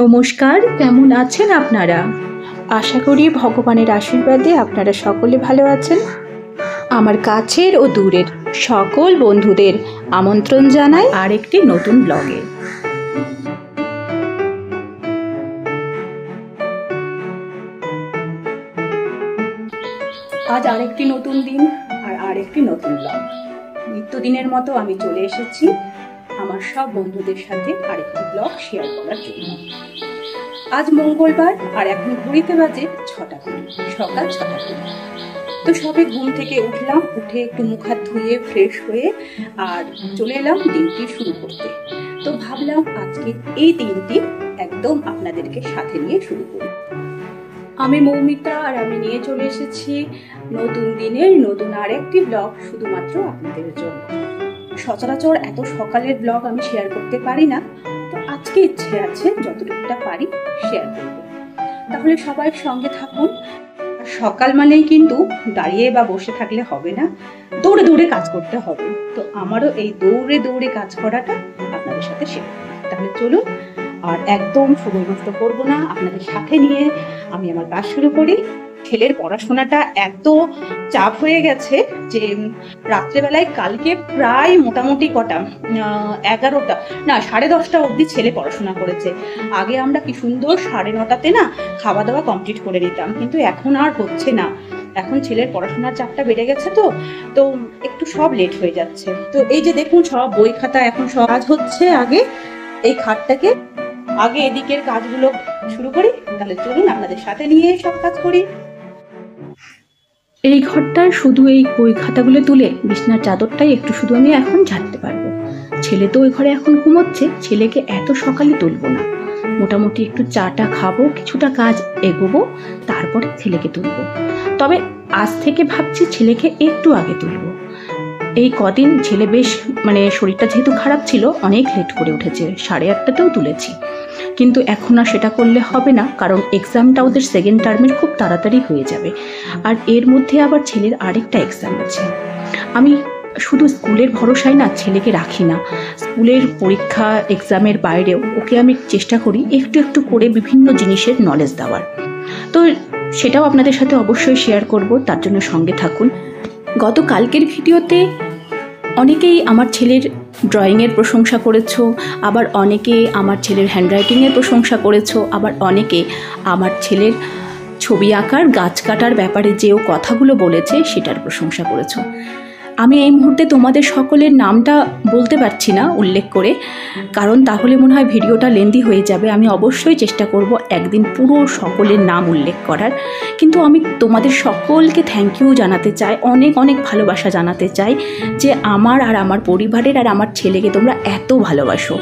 নমস্কার, কেমন আছেন আপনারা? আশা করি ভগবানের আশীর্বাদে আপনারা সকলে ভালো আছেন। আমার কাছের ও দূরের সকল বন্ধুদের আমন্ত্রণ জানাই আরেকটি নতুন ব্লগে। আজ আরেকটি নতুন দিন আর আরেকটি নতুন ব্লগ। নিত্যদিনের মতো আমি চলে এসেছি আমার সব বন্ধুদের সাথে আরেকটি ব্লগ শেয়ার করার জন্য। আজ মঙ্গলবার আর এখন ঘড়িতে বাজে 6টা, সকাল 6টা। তো সবে ঘুম থেকে উঠলাম, উঠে একটু মুখ হাত ধুয়ে ফ্রেশ হয়ে আর চলে এলাম দিনটি শুরু করতে। তো ভাবলাম আজকে এই দিনটি একদম আপনাদেরকে সাথে নিয়ে শুরু করি। আমি মৌমিতা আর আমি নিয়ে চলে এসেছি নতুন দিনের নতুন আরেকটি ব্লগ শুধুমাত্র আপনাদের জন্য। সচরাচর এত সকালের ব্লগ আমি শেয়ার করতে পারি না, তো আজকে ইচ্ছে আছে যতটুকুটা পারি শেয়ার করব। তাহলে সবাই সঙ্গে থাকুন। সকাল মানেই কিন্তু দাঁড়িয়ে বা বসে থাকলে হবে না, দৌড়ে দৌড়ে কাজ করতে হবে। তো আমারও এই দৌড়ে দৌড়ে কাজ করাটা আপনাদের সাথে শেয়ার করি। তাহলে চলুন, আর একদম সময় নষ্ট করবো না, আপনাদের সাথে নিয়ে আমি আমার কাজ শুরু করি। ছেলের পড়াশোনাটা এত চাপ হয়ে গেছে যে রাত্রেবেলায় কালকে প্রায় মোটামুটি কটা 11টা না 10:30 অবধি ছেলে পড়াশোনা করেছে। আগে আমরা কি সুন্দর 9:30 না খাওয়া দাওয়া কমপ্লিট করে নিতাম, কিন্তু এখন আর হচ্ছে না। এখন ছেলের পড়াশোনার চাপটা বেড়ে গেছে, তো একটু সব লেট হয়ে যাচ্ছে। তো এই যে দেখুন সব বই খাতা এখন সব কাজ হচ্ছে। আগে এই খাটটাকে আগে এদিকের কাজগুলো শুরু করি। তাহলে চলুন আপনাদের সাথে নিয়ে সব কাজ করি। এই ঘরটায় শুধু এই বই খাতাগুলো তুলে বিছনার চাদরটাই একটু শুধু আমি এখন ঝাড়তে পারবো। ছেলে তো ওই ঘরে এখন ঘুমোচ্ছে, ছেলেকে এত সকালে তুলবো না। মোটামুটি একটু চাটা খাবো, কিছুটা কাজ এগোবো, তারপরে ছেলেকে তুলবো। তবে আজ থেকে ভাবছি ছেলেকে একটু আগে তুলবো। এই কদিন ছেলে বেশ শরীরটা যেহেতু খারাপ ছিল, অনেক লেট করে উঠেছে, 8:30টাতেও তুলেছি। কিন্তু এখন আর সেটা করলে হবে না, কারণ এক্সামটা ওদের সেকেন্ড টার্মের খুব তাড়াতাড়ি হয়ে যাবে। আর এর মধ্যে আবার ছেলের আরেকটা এক্সাম আছে। আমি শুধু স্কুলের ভরসায় না ছেলেকে রাখি না, স্কুলের পরীক্ষা এক্সামের বাইরেও ওকে আমি চেষ্টা করি একটু একটু করে বিভিন্ন জিনিসের নলেজ দেওয়ার। তো সেটাও আপনাদের সাথে অবশ্যই শেয়ার করব, তার জন্য সঙ্গে থাকুন। গতকালকের ভিডিওতে অনেকেই আমার ছেলের ড্রয়িংয়ের প্রশংসা করেছো, আবার অনেকে আমার ছেলের হ্যান্ডরাইটিংয়ের প্রশংসা করেছো, আবার অনেকে আমার ছেলের ছবি আঁকার গাছ কাটার ব্যাপারে যেও কথাগুলো বলেছে সেটার প্রশংসা করেছো। আমি এই মুহূর্তে তোমাদের সকলের নামটা বলতে পারছি না উল্লেখ করে, কারণ তাহলে মনে হয় ভিডিওটা লেন্দি হয়ে যাবে। আমি অবশ্যই চেষ্টা করব একদিন পুরো সকলের নাম উল্লেখ করার। কিন্তু আমি তোমাদের সকলকে থ্যাংক ইউ জানাতে চাই, অনেক অনেক ভালোবাসা জানাতে চাই যে আমার আর আমার পরিবারের আর আমার ছেলেকে তোমরা এত ভালোবাসো।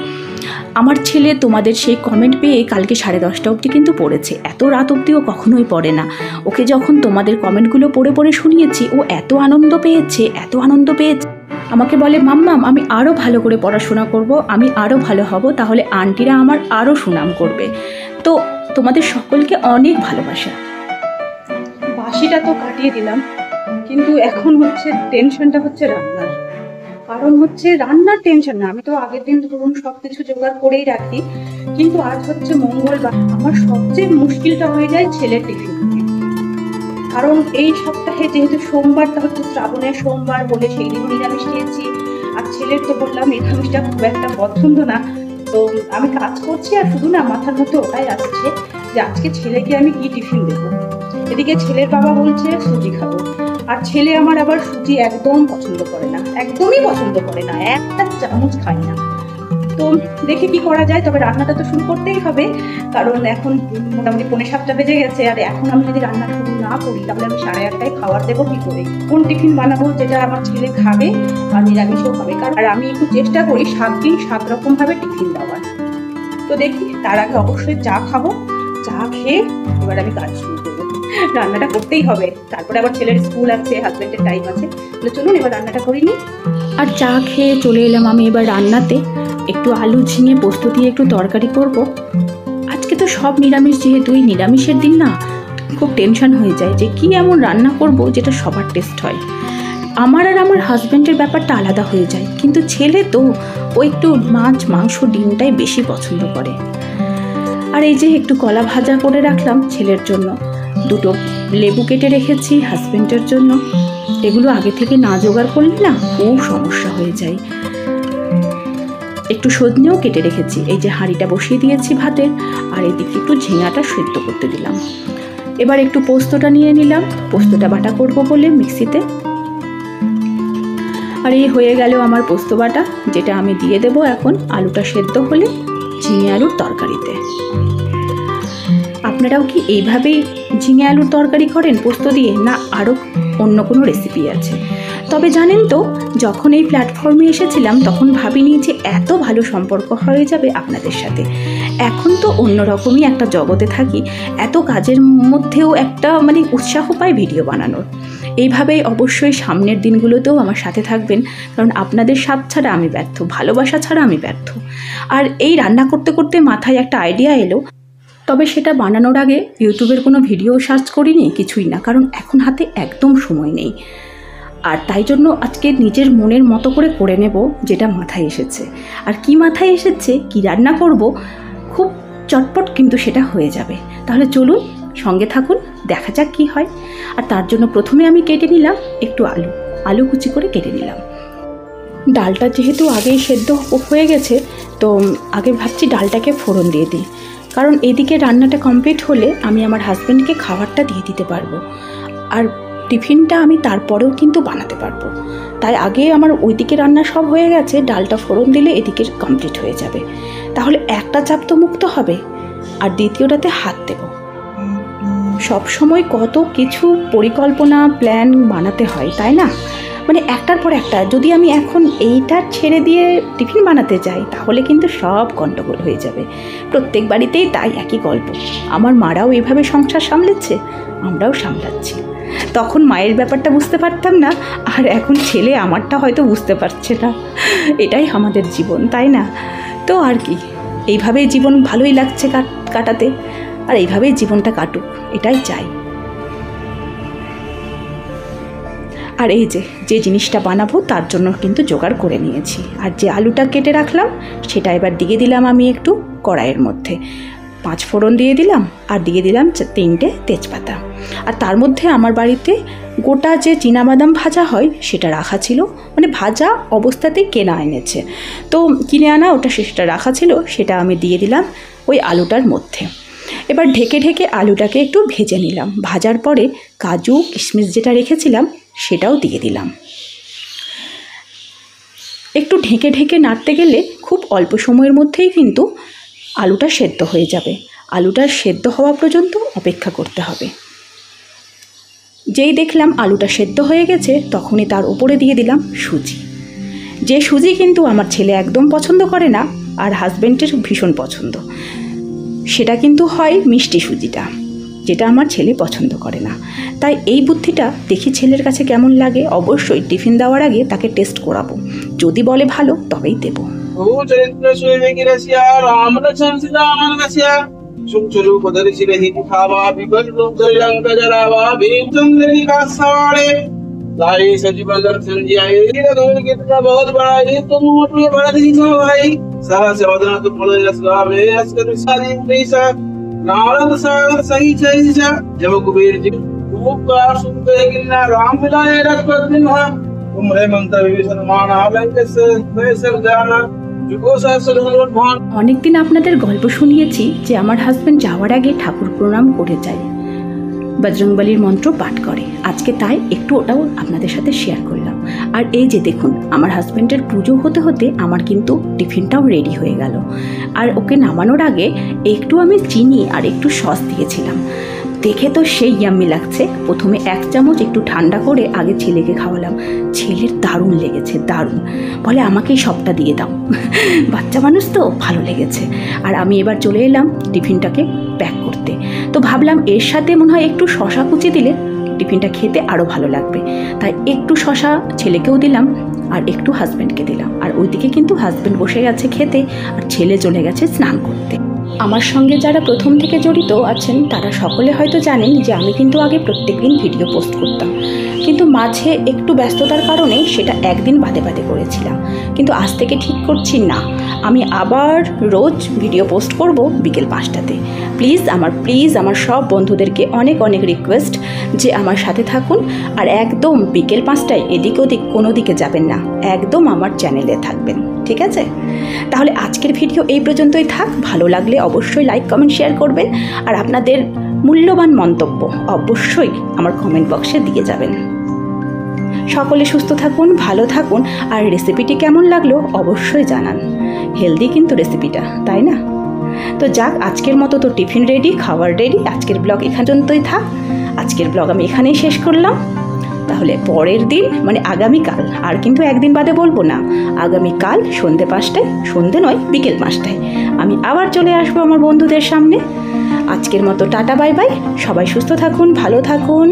আমার ছেলে তোমাদের সেই কমেন্ট পেয়ে কালকে 10:30 অবধি কিন্তু পড়েছে। এত রাত অবধিও কখনোই পড়ে না। ওকে যখন তোমাদের কমেন্টগুলো পড়ে পড়ে শুনিয়েছি, ও এত আনন্দ পেয়েছে, আমাকে বলে মাম্মাম আমি আরও ভালো করে পড়াশোনা করব, আমি আরও ভালো হব, তাহলে আন্টিরা আমার আরও সুনাম করবে। তো তোমাদের সকলকে অনেক ভালোবাসা। বাসিটা তো কাটিয়ে দিলাম, কিন্তু এখন টেনশনটা হচ্ছে রান্নার। কারণ রান্নার টেনশন না, আমি তো আগের দিন ধরুন সবকিছু জোগাড় করেই রাখি, কিন্তু আজ মঙ্গলবার। আমার সবচেয়ে মুশকিলটা হয়ে যায় ছেলের টিফিন। কারণ এই সপ্তাহে যেহেতু সোমবারটা শ্রাবণের সোমবার বলে সেই দিন নিরামিষ খেয়েছি, আর ছেলের তো বললাম নিরামিষটা খুব একটা পছন্দ না। তো আমি কাজ করছি আর শুধু না মাথার মধ্যে ওটাই আসছে যে আজকে ছেলেকে আমি কি টিফিন দেবো। এদিকে ছেলের বাবা বলছে সুজি খাবো, আর ছেলে আমার আবার সুজি একদম পছন্দ করে না, একদমই পছন্দ করে না, একটা চামচ খায় না। তো দেখে কি করা যায়। তবে রান্নাটা তো শুরু করতেই হবে, কারণ এখন মোটামুটি 6:45 বেজে গেছে। আর এখন আমি যদি রান্না শুরু না করি তাহলে আমি 8:30টায় খাবার দেবো কি করে? কোন টিফিন বানাবো যেটা আমার ছেলে খাবে আর নিরামিষও খাবে? কারণ আর আমি একটু চেষ্টা করি 7 দিন 7 রকম ভাবে টিফিন দেওয়ার। তো দেখি, তার আগে অবশ্যই চা খাবো, চা খেয়ে এবার আমি কাজ শুরু করবো। রান্নাটা করতেই হবে, তারপরে আবার ছেলের স্কুল আছে, হাজবেন্ডের টাইম আছে। তাহলে চলুন এবার রান্নাটা করিনি। আর চা খেয়ে চলে এলাম আমি এবার রান্নাতে। একটু আলু ঝিঙে পোস্ত দিয়ে একটু তরকারি করব। আজকে তো সব নিরামিষ, যেহেতু এই নিরামিষের দিন না খুব টেনশন হয়ে যায় যে কি এমন রান্না করব যেটা সবার টেস্ট হয়। আমার আর আমার হাজব্যান্ডের ব্যাপারটা আলাদা হয়ে যায়, কিন্তু ছেলে তো ও একটু মাছ মাংস ডিমটাই বেশি পছন্দ করে। আর এই যে একটু কলা ভাজা করে রাখলাম ছেলের জন্য, দুটো লেবু কেটে রেখেছি হাজবেন্ডের জন্য। এগুলো আগে থেকে না জোগাড় করলে না খুব সমস্যা হয়ে যায়। একটু সজনেও কেটে রেখেছি। এই যে হাঁড়িটা বসিয়ে দিয়েছি ভাতের, আর এদিকে একটু ঝিঙাটা সেদ্ধ করতে দিলাম। এবার একটু পোস্তটা নিয়ে নিলাম, পোস্তটা বাটা করব বলে মিক্সিতে। আর এই হয়ে গেল আমার পোস্ত বাটা, যেটা আমি দিয়ে দেব এখন আলুটা সেদ্ধ হলে ঝিঙে আলুর তরকারিতে। আপনারাও কি এইভাবেই ঝিঙে আলুর তরকারি করেন পোস্ত দিয়ে, না আরও অন্য কোনো রেসিপি আছে? তবে জানেন তো, যখন এই প্ল্যাটফর্মে এসেছিলাম তখন ভাবিনি যে এত ভালো সম্পর্ক হয়ে যাবে আপনাদের সাথে। এখন তো অন্যরকমই একটা জগতে থাকি, এত কাজের মধ্যেও একটা উৎসাহ পাই ভিডিও বানানোর। এইভাবেই অবশ্যই সামনের দিনগুলোতেও আমার সাথে থাকবেন, কারণ আপনাদের সাথ ছাড়া আমি ব্যর্থ, ভালোবাসা ছাড়া আমি ব্যর্থ। আর এই রান্না করতে করতে মাথায় একটা আইডিয়া এলো, তবে সেটা বানানোর আগে ইউটিউবের কোনো ভিডিও সার্চ করিনি, কিছুই না, কারণ এখন হাতে একদম সময় নেই। আর তাই জন্য আজকে নিজের মনের মতো করে নেব যেটা মাথায় এসেছে। আর কি মাথায় এসেছে, কি রান্না করব, খুব চটপট কিন্তু সেটা হয়ে যাবে। তাহলে চলুন সঙ্গে থাকুন, দেখা যাক কী হয়। আর তার জন্য প্রথমে আমি কেটে নিলাম একটু আলু কুচি করে কেটে নিলাম। ডালটা যেহেতু আগেই সেদ্ধ হয়ে গেছে, তো আগে ভাবছি ডালটাকে ফোড়ন দিয়ে দিই, কারণ এদিকে রান্নাটা কমপ্লিট হলে আমি আমার হাজব্যান্ডকে খাবারটা দিয়ে দিতে পারবো, আর টিফিনটা আমি তারপরেও কিন্তু বানাতে পারবো। তাই আগে আমার ওইদিকে রান্না সব হয়ে গেছে, ডালটা ফোড়ন দিলে এদিকে কমপ্লিট হয়ে যাবে। তাহলে একটা চাপ তো মুক্ত হবে, আর দ্বিতীয়টাতে হাত দেব। সব সময় কত কিছু পরিকল্পনা প্ল্যান বানাতে হয়, তাই না? একটার পর একটা। যদি আমি এখন এইটা ছেড়ে দিয়ে টিফিন বানাতে যাই তাহলে কিন্তু সব গণ্ডগোল হয়ে যাবে। প্রত্যেক বাড়িতেই তাই একই গল্প। আমার মারাও এইভাবে সংসার সামলেছে, আমরাও সামলাচ্ছি। তখন মায়ের ব্যাপারটা বুঝতে পারতাম না, আর এখন ছেলে আমারটা হয়তো বুঝতে পারছে না। এটাই আমাদের জীবন, তাই না? তো আর কি, এইভাবেই জীবন ভালোই লাগছে কাটাতে, আর এইভাবেই জীবনটা কাটুক, এটাই চাই। আর এই যে জিনিসটা বানাবো তার জন্য কিন্তু জোগাড় করে নিয়েছি। আর যে আলুটা কেটে রাখলাম সেটা এবার দিয়ে দিলাম আমি একটু কড়াইয়ের মধ্যে। 5 ফোড়ন দিয়ে দিলাম, আর দিয়ে দিলাম 3টে তেজপাতা। আর তার মধ্যে আমার বাড়িতে গোটা যে চীনাবাদাম ভাজা হয় সেটা রাখা ছিল, ভাজা অবস্থাতেই কেনা এনেছে, তো কিনে আনা ওটা সেটা রাখা ছিল, সেটা আমি দিয়ে দিলাম ওই আলুটার মধ্যে। এবার ঢেকে ঢেকে আলুটাকে একটু ভেজে নিলাম। ভাজার পরে কাজু কিশমিশ যেটা রেখেছিলাম সেটাও দিয়ে দিলাম। একটু ঢেকে ঢেকে নাড়তে গেলে খুব অল্প সময়ের মধ্যেই কিন্তু আলুটা সেদ্ধ হয়ে যাবে। আলুটা সেদ্ধ হওয়া পর্যন্ত অপেক্ষা করতে হবে। যেই দেখলাম আলুটা সেদ্ধ হয়ে গেছে তখনই তার উপরে দিয়ে দিলাম সুজি। যে সুজি কিন্তু আমার ছেলে একদম পছন্দ করে না, আর হাজব্যান্ডের ভীষণ পছন্দ। সেটা কিন্তু হয় মিষ্টি সুজিটা, যেটা আমার ছেলে পছন্দ করে না। তাই এই বুদ্ধিটা দেখি ছেলের কাছে কেমন লাগে। অবশ্যই টিফিন দেওয়ার আগে তাকে টেস্ট করাবো, যদি বলে ভালো তবেই দেবো। नारद सागर सही चाहिए जब कुबेर जी खूब कार सुनते कि ना राम मिलाए रखत दिन है उम्रे मंत्र विभीषण मान आलंक से पैसर जाना जुगो सहस्र भगवान। অনেকদিন আপনাদের গল্প শুনিয়েছি যে আমার হাজবেন্ড যাওয়ার আগে ঠাকুর প্রণাম করে যায়, বজরংবলীর মন্ত্র পাঠ করে। আজকে তাই একটু ওটাও আপনাদের সাথে শেয়ার করলাম। আর এই যে দেখুন, আমার হাজব্যান্ডের পুজো হতে হতে আমার কিন্তু টিফিনটাও রেডি হয়ে গেল। আর ওকে নামানোর আগে একটু আমি চিনি আর একটু সস দিয়েছিলাম। দেখে তো সেই ইয়াম্মি লাগছে। প্রথমে 1 চামচ একটু ঠান্ডা করে আগে ছেলেকে খাওয়ালাম। ছেলের দারুণ লেগেছে, দারুণ। বলে আমাকেই সবটা দিয়ে দাও। বাচ্চা মানুষ তো, ভালো লেগেছে। আর আমি এবার চলে এলাম টিফিনটাকে প্যাক করতে। তো ভাবলাম এর সাথে মনে হয় একটু শশা কুচি দিলে টিফিনটা খেতে আরও ভালো লাগবে। তাই একটু শশা ছেলেকেও দিলাম আর একটু হাজব্যান্ডকে দিলাম। আর ওইদিকে কিন্তু হাজব্যান্ড বসে গেছে খেতে, আর ছেলে চলে গেছে স্নান করতে। আমার সঙ্গে যারা প্রথম থেকে জড়িত আছেন তারা সকলে হয়তো জানেন যে আমি কিন্তু আগে প্রত্যেকদিন ভিডিও পোস্ট করতাম। কিন্তু মাঝে একটু ব্যস্ততার কারণে সেটা একদিন বাদে বাদে করেছিলাম। কিন্তু আজ থেকে ঠিক করছি না, আমি আবার রোজ ভিডিও পোস্ট করব বিকেল 5টাতে। প্লিজ আমার সব বন্ধুদেরকে অনেক অনেক রিকোয়েস্ট যে আমার সাথে থাকুন, আর একদম বিকেল 5টায় এদিক ওদিক কোনো দিকে যাবেন না, একদম আমার চ্যানেলে থাকবেন, ঠিক আছে? তাহলে আজকের ভিডিও এই পর্যন্তই থাক। ভালো লাগলে অবশ্যই লাইক কমেন্ট শেয়ার করবেন, আর আপনাদের মূল্যবান মন্তব্য অবশ্যই আমার কমেন্ট বক্সে দিয়ে যাবেন। সকলে সুস্থ থাকুন, ভালো থাকুন, আর রেসিপিটি কেমন লাগলো অবশ্যই জানান। হেলদি কিন্তু রেসিপিটা, তাই না? তো যাক, আজকের মতো তো টিফিন রেডি, খাবার রেডি। আজকের ব্লগ এখান পর্যন্তই থাক। আজকের ব্লগ আমি এখানেই শেষ করলাম। তাহলে পরের দিন মানে আগামীকাল, আর কিন্তু একদিন বাদে বলবো না, আগামীকাল সন্ধ্যে 5টায়, সন্ধ্যে নয় বিকেল 5টায় আমি আবার চলে আসবো আমার বন্ধুদের সামনে। আজকের মতো টাটা, বাই বাই। সবাই সুস্থ থাকুন, ভালো থাকুন।